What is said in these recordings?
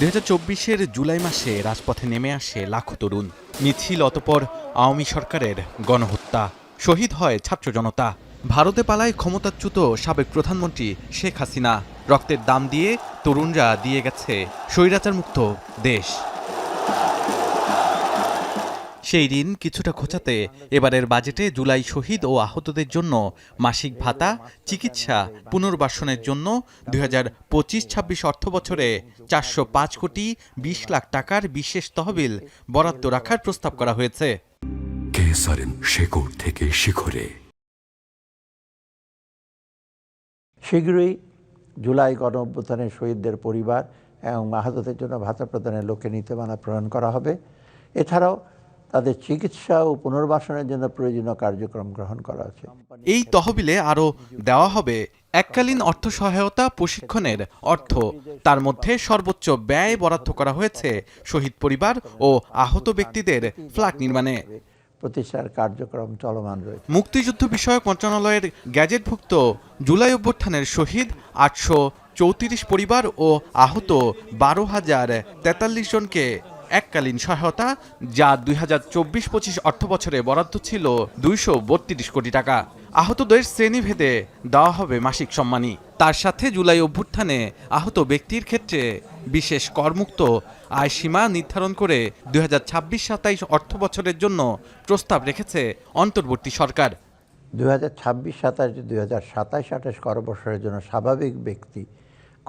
2024-এর জুলাই মাসে রাজপথে নেমে আসে লাখো তরুণ। মিছিল, অতঃপর আওয়ামী সরকারের গণহত্যা, শহীদ হয় ছাত্র জনতা। ভারতে পালায় ক্ষমতাচ্যুত সাবেক প্রধানমন্ত্রী শেখ হাসিনা। রক্তের দাম দিয়ে তরুণরা দিয়ে গেছে স্বৈরাচার মুক্ত দেশ। সেই ঋণ কিছুটা ঘোচাতে এবারের বাজেটে জুলাই শহীদ ও আহতদের জন্য মাসিক ভাতা, চিকিৎসা, পুনর্বাসনের জন্য 2025-26 অর্থবছরে 405 কোটি 20 লাখ টাকার বিশেষ তহবিল বরাদ্দ রাখার প্রস্তাব করা হয়েছে। শেকড় থেকে শিখরে শীঘ্রই জুলাই গণঅভ্যুত্থানের শহীদদের পরিবার এবং আহতদের জন্য ভাতা প্রদানের লক্ষ্যে নীতিমালা প্রণয়ন করা হবে। এছাড়াও তাদের চিকিৎসা ও পুনর্বাসনের জন্য প্রয়োজনীয় কার্যক্রম গ্রহণ করা হচ্ছে। এই তহবিলে আরও দেওয়া হবে এককালীন অর্থ সহায়তা, প্রশিক্ষণের অর্থ। তার মধ্যে সর্বোচ্চ ব্যয় বরাদ্দ করা হয়েছে শহীদ পরিবার ও আহত ব্যক্তিদের ফ্ল্যাট নির্মাণে। প্রতিষ্ঠার কার্যক্রম চলমান রয়েছে। মুক্তিযুদ্ধ বিষয়ক মন্ত্রণালয়ের গ্যাজেটভুক্ত জুলাই অভ্যুত্থানের শহীদ 834 পরিবার ও আহত 12,043 জনকে এককালীন সহায়তা, যা 2024-25 অর্থবছরে বরাদ্দ ছিল 232 কোটি টাকা। আহতদের শ্রেণীভেদে দেওয়া হবে মাসিক সম্মানী। তার সাথে জুলাই অভ্যুত্থানে আহত ব্যক্তির ক্ষেত্রে বিশেষ করমুক্ত আয়সীমা নির্ধারণ করে 2026-27 অর্থবছরের জন্য প্রস্তাব রেখেছে অন্তর্বর্তী সরকার। 2026-27 2027-28 করবছরের জন্য স্বাভাবিক ব্যক্তি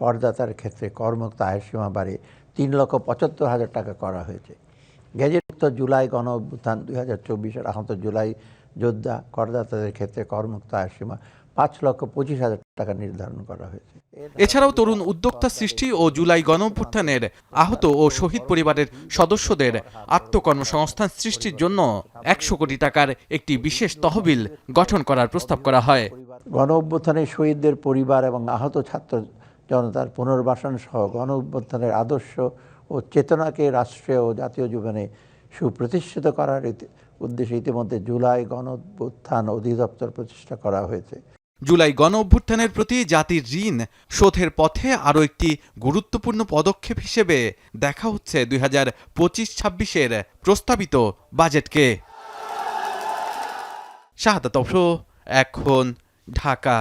করদাতার ক্ষেত্রে করমুক্ত আয়ের সীমা বাড়িয়ে 3,75,000 টাকা করা হয়েছে। গেজেটভুক্ত জুলাই গণঅভ্যুত্থান 2024-এর আহত জুলাই যোদ্ধা করদাতাদের ক্ষেত্রে করমুক্ত আয়ের সীমা 5,25,000 টাকা নির্ধারণ করা হয়েছে। এছাড়াও তরুণ উদ্যোক্তা সৃষ্টি ও জুলাই গণঅভ্যুত্থানের আহত ও শহীদ পরিবারের সদস্যদের আত্মকর্মসংস্থান সৃষ্টির জন্য 100 কোটি টাকার একটি বিশেষ তহবিল গঠন করার প্রস্তাব করা হয়। গণঅভ্যুত্থানের শহীদদের পরিবার এবং আহত ছাত্র জনতার পুনর্বাসন সহ গণঅভ্যুত্থানের আদর্শ ও চেতনাকে রাষ্ট্রীয় ও জাতীয় জীবনে সুপ্রতিষ্ঠিত করার উদ্দেশ্যে ইতিমধ্যে জুলাই গণঅভ্যুত্থান অধিদপ্তর প্রতিষ্ঠা করা হয়েছে। জুলাই গণঅভ্যুত্থানের প্রতি জাতির ঋণ শোধের পথে আরও একটি গুরুত্বপূর্ণ পদক্ষেপ হিসেবে দেখা হচ্ছে 2025-26-এর প্রস্তাবিত বাজেটকে। শাহাদাত অফরো, এখন, ঢাকা।